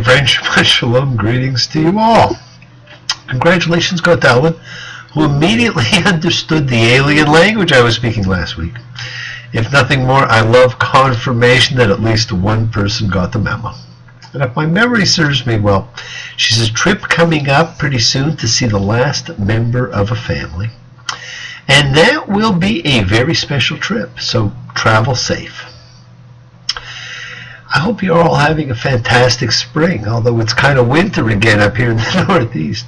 and friends, Shabbat Shalom, greetings to you all. Congratulations go to Ellen, who immediately understood the alien language I was speaking last week. If nothing more, I love confirmation that at least one person got the memo. And if my memory serves me well, she says trip coming up pretty soon to see the last member of a family. And that will be a very special trip, so travel safe. I hope you're all having a fantastic spring, although it's kind of winter again up here in the Northeast.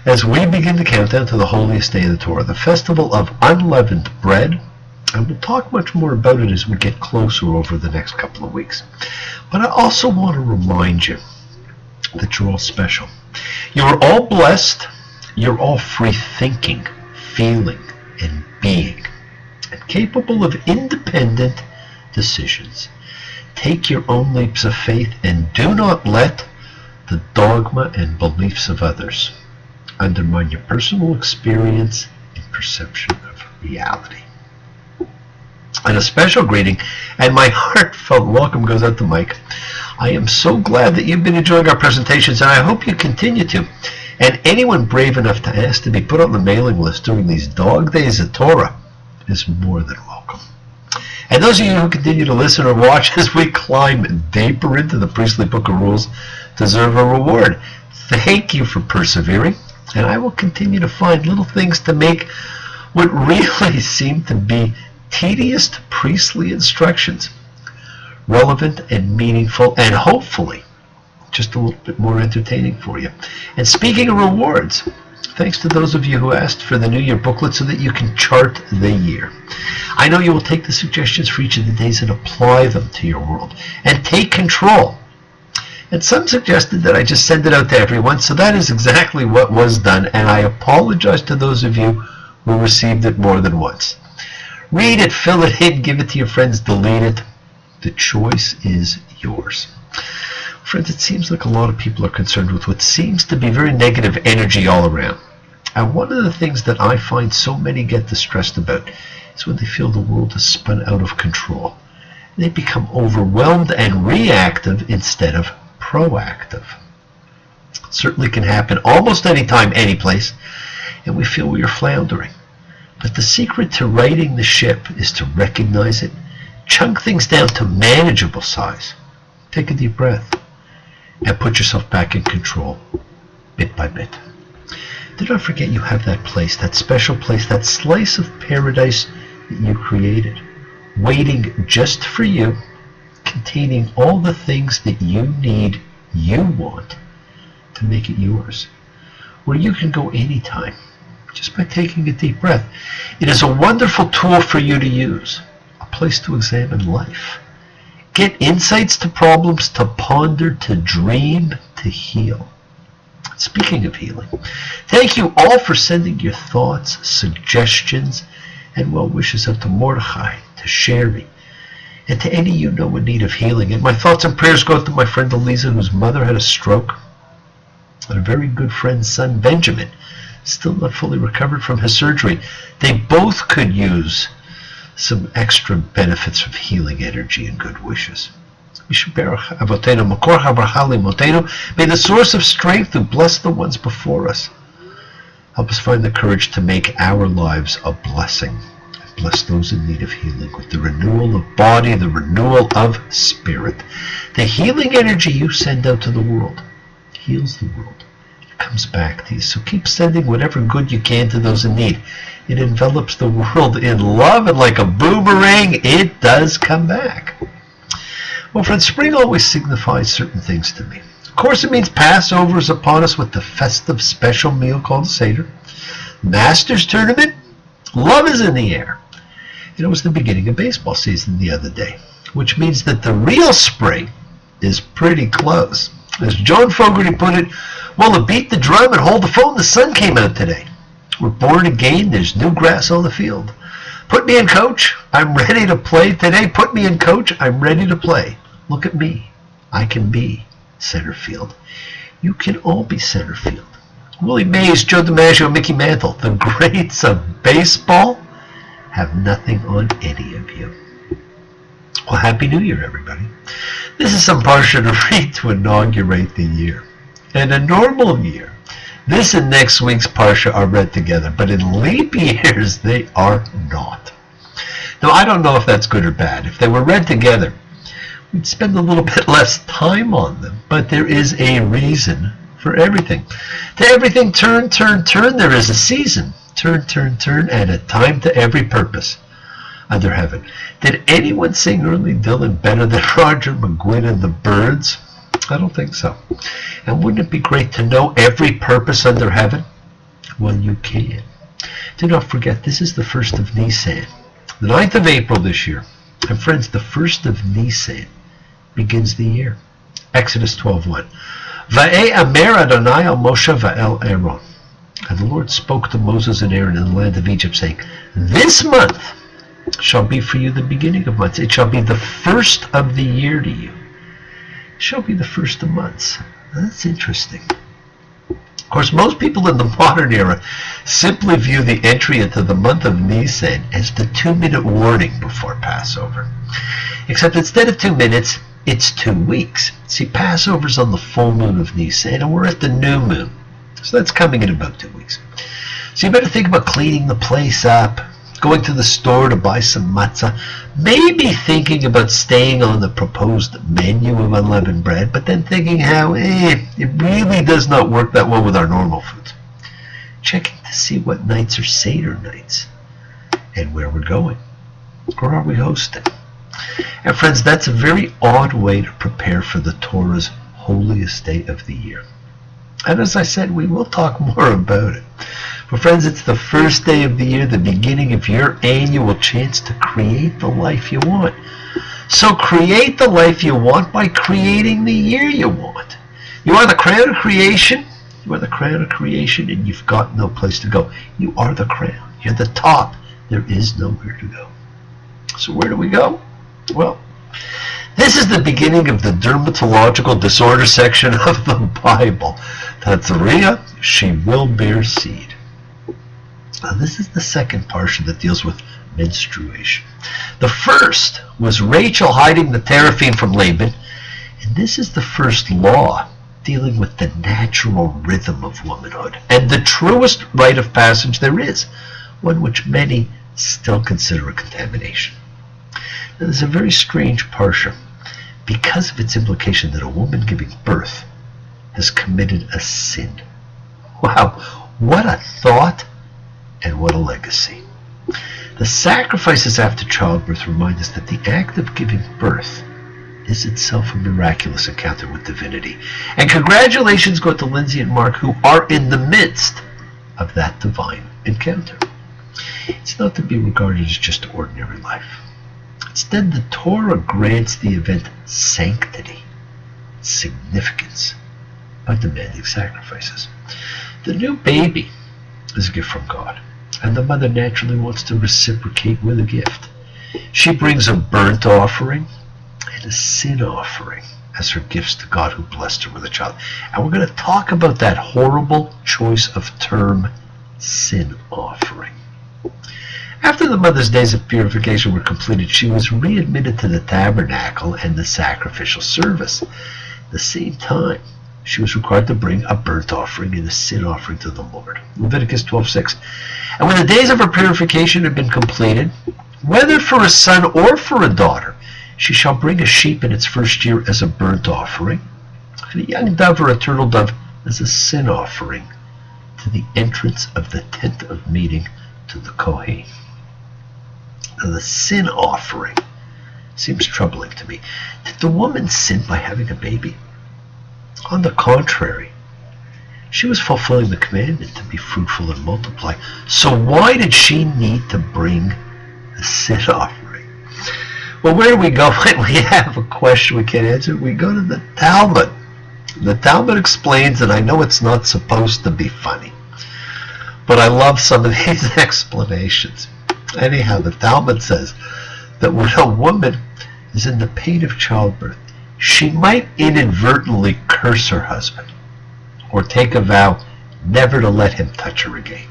As we begin the countdown to the holiest day of the Torah, the festival of unleavened bread, and we'll talk much more about it as we get closer over the next couple of weeks. But I also want to remind you that you're all special. You're all blessed. You're all free thinking, feeling, and being, and capable of independent decisions. Take your own leaps of faith and do not let the dogma and beliefs of others undermine your personal experience and perception of reality. And a special greeting and my heartfelt welcome goes out to Mike. I am so glad that you've been enjoying our presentations, and I hope you continue to. And anyone brave enough to ask to be put on the mailing list during these dog days of Torah is more than welcome. And those of you who continue to listen or watch as we climb deeper into the priestly book of rules deserve a reward. Thank you for persevering, and I will continue to find little things to make what really seem to be tedious priestly instructions relevant and meaningful, and hopefully just a little bit more entertaining for you. And speaking of rewards, thanks to those of you who asked for the New Year booklet so that you can chart the year. I know you will take the suggestions for each of the days and apply them to your world and take control. And some suggested that I just send it out to everyone, so that is exactly what was done, and I apologize to those of you who received it more than once. Read it, fill it in, give it to your friends, delete it. The choice is yours. Friends, it seems like a lot of people are concerned with what seems to be very negative energy all around. And one of the things that I find so many get distressed about is when they feel the world is spun out of control. They become overwhelmed and reactive instead of proactive. It certainly can happen almost any time, any place, and we feel we are floundering. But the secret to righting the ship is to recognize it, chunk things down to manageable size, take a deep breath, and put yourself back in control, bit by bit. Do not forget you have that place, that special place, that slice of paradise that you created, waiting just for you, containing all the things that you need, you want, to make it yours, where you can go anytime, just by taking a deep breath. It is a wonderful tool for you to use, a place to examine life. Get insights to problems, to ponder, to dream, to heal. Speaking of healing, thank you all for sending your thoughts, suggestions, and well wishes out to Mordechai, to Sherry, and to any you know in need of healing. And my thoughts and prayers go out to my friend Eliza, whose mother had a stroke, and a very good friend's son, Benjamin, still not fully recovered from his surgery. They both could use some extra benefits of healing energy and good wishes. May the source of strength who bless the ones before us help us find the courage to make our lives a blessing and bless those in need of healing with the renewal of body, the renewal of spirit. The healing energy you send out to the world heals the world. Comes back to you. So keep sending whatever good you can to those in need. It envelops the world in love, and like a boomerang, it does come back. Well, friends, spring always signifies certain things to me. Of course, it means Passover is upon us with the festive special meal called Seder. Masters Tournament, love is in the air. It was the beginning of baseball season the other day, which means that the real spring is pretty close. As John Fogerty put it, well, to beat the drum and hold the phone, the sun came out today. We're born again, there's new grass on the field. Put me in, coach, I'm ready to play today. Put me in, coach, I'm ready to play. Look at me, I can be center field. You can all be center field. Willie Mays, Joe DiMaggio, Mickey Mantle, the greats of baseball have nothing on any of you. Well, Happy New Year, everybody. This is some Parsha to read to inaugurate the year. In a normal year, this and next week's Parsha are read together, but in leap years, they are not. Now, I don't know if that's good or bad. If they were read together, we'd spend a little bit less time on them, but there is a reason for everything. To everything turn, turn, turn, there is a season. Turn, turn, turn, and a time to every purpose under heaven. Did anyone sing Early Dylan better than Roger McGuinn and the Byrds? I don't think so. And wouldn't it be great to know every purpose under heaven? Well, you can. Do not forget, this is the 1st of Nisan, the 9th of April this year. And friends, the 1st of Nisan begins the year. Exodus 12:1. Va'e'amer Adonai el Moshe va'el Aaron. And the Lord spoke to Moses and Aaron in the land of Egypt, saying, this month shall be for you the beginning of months. It shall be the first of the year to you. It shall be the first of months. That's interesting. Of course, most people in the modern era simply view the entry into the month of Nisan as the 2-minute warning before Passover. Except instead of 2 minutes, it's 2 weeks. See, Passover's on the full moon of Nisan, and we're at the new moon. So that's coming in about 2 weeks. So you better think about cleaning the place up, going to the store to buy some matzah, maybe thinking about staying on the proposed menu of unleavened bread, but then thinking how it really does not work that well with our normal foods. Checking to see what nights are Seder nights and where we're going. Or are we hosting? And friends, that's a very odd way to prepare for the Torah's holiest day of the year. And as I said, we will talk more about it. But friends, it's the first day of the year, the beginning of your annual chance to create the life you want. So create the life you want by creating the year you want. You are the crown of creation. You are the crown of creation, and you've got no place to go. You are the crown. You're the top. There is nowhere to go. So where do we go? Well, this is the beginning of the dermatological disorder section of the Bible. Tatzariah, she will bear seed. Now, this is the second parsha that deals with menstruation. The first was Rachel hiding the teraphim from Laban, and this is the first law dealing with the natural rhythm of womanhood and the truest rite of passage there is, one which many still consider a contamination. Now, this is a very strange parsha because of its implication that a woman giving birth has committed a sin. Wow, what a thought and what a legacy. The sacrifices after childbirth remind us that the act of giving birth is itself a miraculous encounter with divinity. And congratulations go to Lindsay and Mark, who are in the midst of that divine encounter. It's not to be regarded as just ordinary life. Instead, the Torah grants the event sanctity, significance, by demanding sacrifices. The new baby is a gift from God, and the mother naturally wants to reciprocate with a gift. She brings a burnt offering and a sin offering as her gifts to God who blessed her with a child. And we're going to talk about that horrible choice of term, sin offering. After the mother's days of purification were completed, she was readmitted to the tabernacle and the sacrificial service. At the same time, she was required to bring a burnt offering and a sin offering to the Lord. Leviticus 12:6. And when the days of her purification had been completed, whether for a son or for a daughter, she shall bring a sheep in its first year as a burnt offering, and a young dove or a turtle dove as a sin offering to the entrance of the tent of meeting to the Kohen. Now, the sin offering seems troubling to me. Did the woman sin by having a baby? On the contrary, she was fulfilling the commandment to be fruitful and multiply. So why did she need to bring a sin offering? Well, where do we go when we have a question we can't answer? We go to the Talmud. The Talmud explains, and I know it's not supposed to be funny, but I love some of these explanations. Anyhow, the Talmud says that when a woman is in the pain of childbirth, she might inadvertently curse her husband or take a vow never to let him touch her again.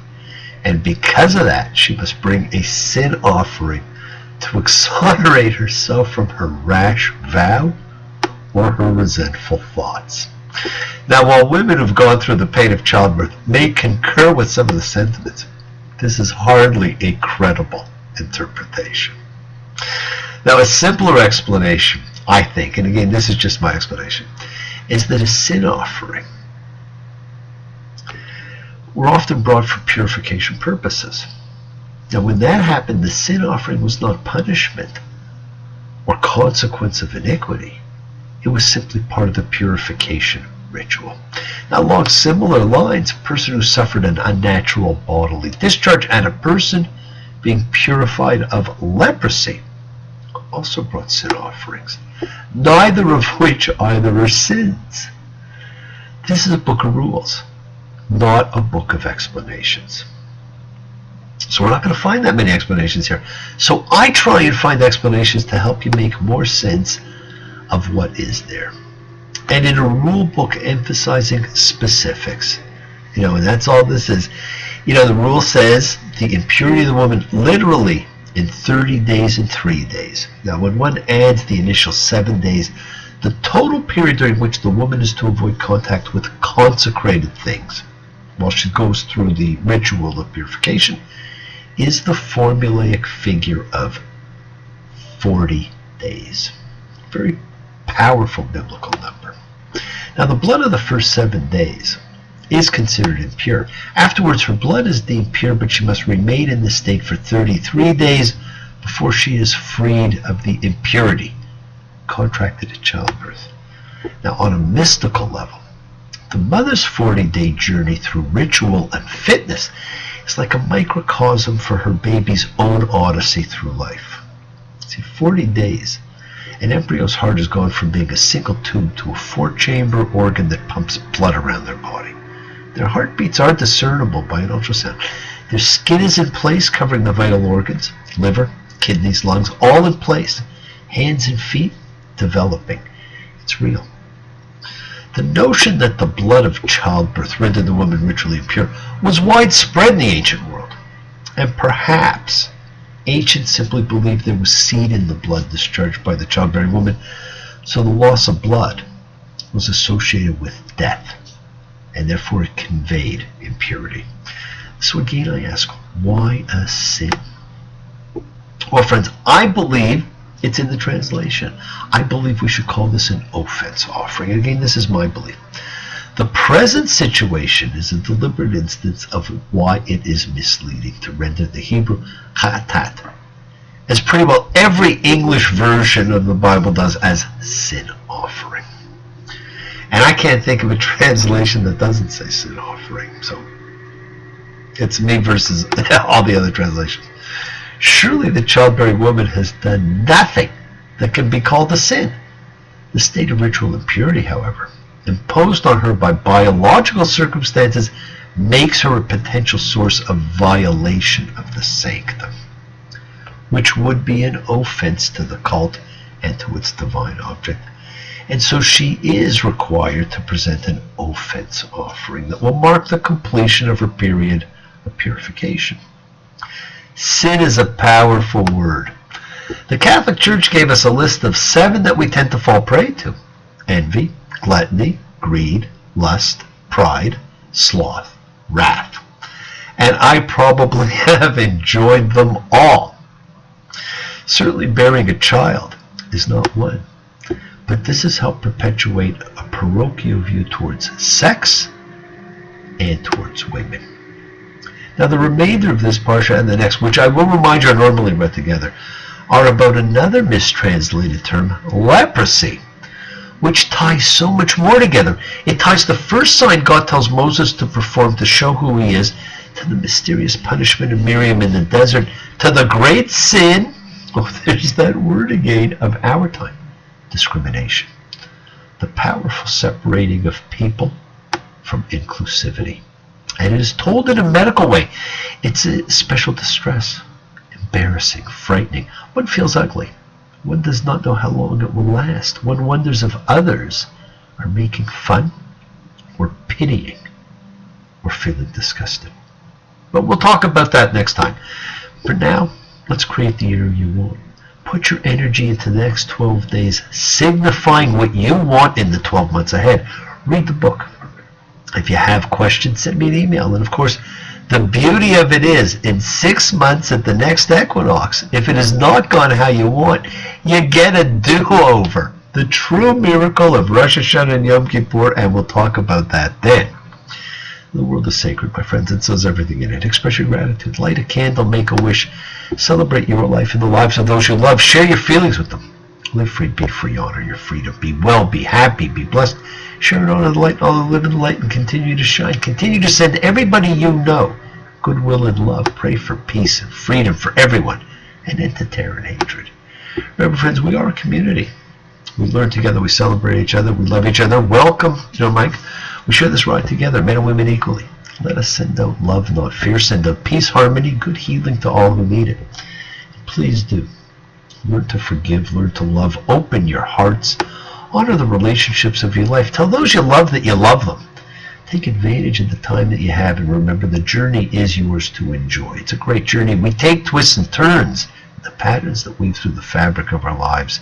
And because of that, she must bring a sin offering to exonerate herself from her rash vow or her resentful thoughts. Now, while women who've gone through the pain of childbirth may concur with some of the sentiments, this is hardly a credible interpretation. Now, a simpler explanation, I think, and again, this is just my explanation, is that a sin offering were often brought for purification purposes. Now, when that happened, the sin offering was not punishment or consequence of iniquity. It was simply part of the purification ritual. Now, along similar lines, a person who suffered an unnatural bodily discharge and a person being purified of leprosy also brought sin offerings, neither of which either are sins. This is a book of rules, not a book of explanations. So we're not going to find that many explanations here. So I try and find explanations to help you make more sense of what is there. And in a rule book emphasizing specifics, and that's all this is. The rule says the impurity of the woman literally in 30 days and 3 days. Now, when one adds the initial 7 days, the total period during which the woman is to avoid contact with consecrated things while she goes through the ritual of purification is the formulaic figure of 40 days. Very powerful biblical number. Now, the blood of the first 7 days is considered impure. Afterwards, her blood is deemed pure, but she must remain in this state for 33 days before she is freed of the impurity contracted at childbirth. Now, on a mystical level, the mother's 40-day journey through ritual and fitness is like a microcosm for her baby's own odyssey through life. See, 40 days, an embryo's heart has gone from being a single tube to a 4-chamber organ that pumps blood around their body. Their heartbeats are discernible by an ultrasound. Their skin is in place, covering the vital organs, liver, kidneys, lungs, all in place. Hands and feet developing. It's real. The notion that the blood of childbirth rendered the woman ritually impure was widespread in the ancient world. And perhaps ancients simply believed there was seed in the blood discharged by the childbearing woman, so the loss of blood was associated with death, and therefore it conveyed impurity. So again I ask, why a sin? Well, friends, I believe it's in the translation. I believe we should call this an offense offering. Again, this is my belief. The present situation is a deliberate instance of why it is misleading to render the Hebrew chatat, as pretty well every English version of the Bible does, as sin offering. And I can't think of a translation that doesn't say sin offering. So it's me versus all the other translations. Surely the childbearing woman has done nothing that can be called a sin. The state of ritual impurity, however, imposed on her by biological circumstances, makes her a potential source of violation of the sanctum, which would be an offense to the cult and to its divine object. And so she is required to present an offense offering that will mark the completion of her period of purification. Sin is a powerful word. The Catholic Church gave us a list of 7 that we tend to fall prey to: envy, gluttony, greed, lust, pride, sloth, wrath. And I probably have enjoyed them all. Certainly bearing a child is not one, but this has helped perpetuate a parochial view towards sex and towards women. Now, the remainder of this parsha and the next, which I will remind you are normally read together, are about another mistranslated term, leprosy, which ties so much more together. It ties the first sign God tells Moses to perform to show who he is, to the mysterious punishment of Miriam in the desert, to the great sin, there's that word again, of our time, discrimination. The powerful separating of people from inclusivity. And it is told in a medical way. It's a special distress, embarrassing, frightening. One feels ugly. One does not know how long it will last. One wonders if others are making fun, or pitying, or feeling disgusted. But we'll talk about that next time. For now, let's create the year you want. Put your energy into the next 12 days, signifying what you want in the 12 months ahead. Read the book. If you have questions, send me an email. And of course, the beauty of it is, in 6 months at the next equinox, if it has not gone how you want, you get a do-over. The true miracle of Rosh Hashanah and Yom Kippur, and we'll talk about that then. The world is sacred, my friends, and so is everything in it. Express your gratitude. Light a candle, make a wish. Celebrate your life and the lives of those you love. Share your feelings with them. Live free, be free, honor your freedom. Be well, be happy, be blessed. Share and honor the light, all live in the light, and continue to shine. Continue to send everybody you know goodwill and love. Pray for peace and freedom for everyone, and end to terror and hatred. Remember, friends, we are a community. We learn together, we celebrate each other, we love each other. Welcome, Mike. We share this ride together, men and women equally. Let us send out love, not fear. Send out peace, harmony, good healing to all who need it. Please do. Learn to forgive, learn to love. Open your hearts. Honor the relationships of your life. Tell those you love that you love them. Take advantage of the time that you have, and remember, the journey is yours to enjoy. It's a great journey. We take twists and turns, the patterns that weave through the fabric of our lives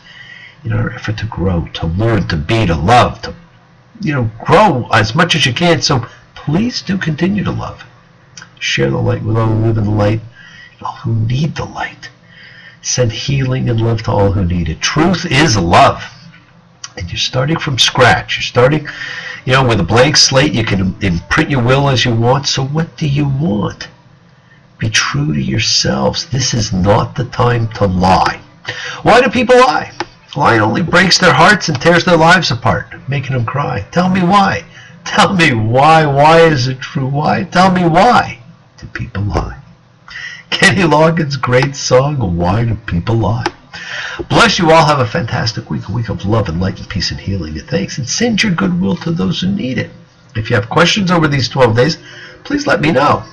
in our effort to grow, to learn, to be, to love, to grow as much as you can. So please do continue to love. Share the light with all who live in the light and all who need the light. Send healing and love to all who need it. Truth is love. And you're starting from scratch. You're starting, with a blank slate. You can imprint your will as you want. So what do you want? Be true to yourselves. This is not the time to lie. Why do people lie? Lying only breaks their hearts and tears their lives apart, making them cry. Tell me why. Tell me why. Why is it true? Why? Tell me why do people lie? Kenny Loggins' great song, Why Do People Lie? Bless you all. Have a fantastic week, a week of love and light and peace and healing and thanks. And send your goodwill to those who need it. If you have questions over these 12 days, please let me know.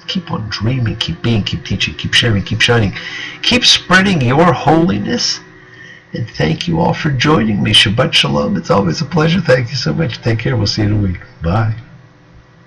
Keep on dreaming, keep being, keep teaching, keep sharing, keep shining. Keep spreading your holiness. And thank you all for joining me. Shabbat Shalom. It's always a pleasure. Thank you so much. Take care. We'll see you in a week. Bye.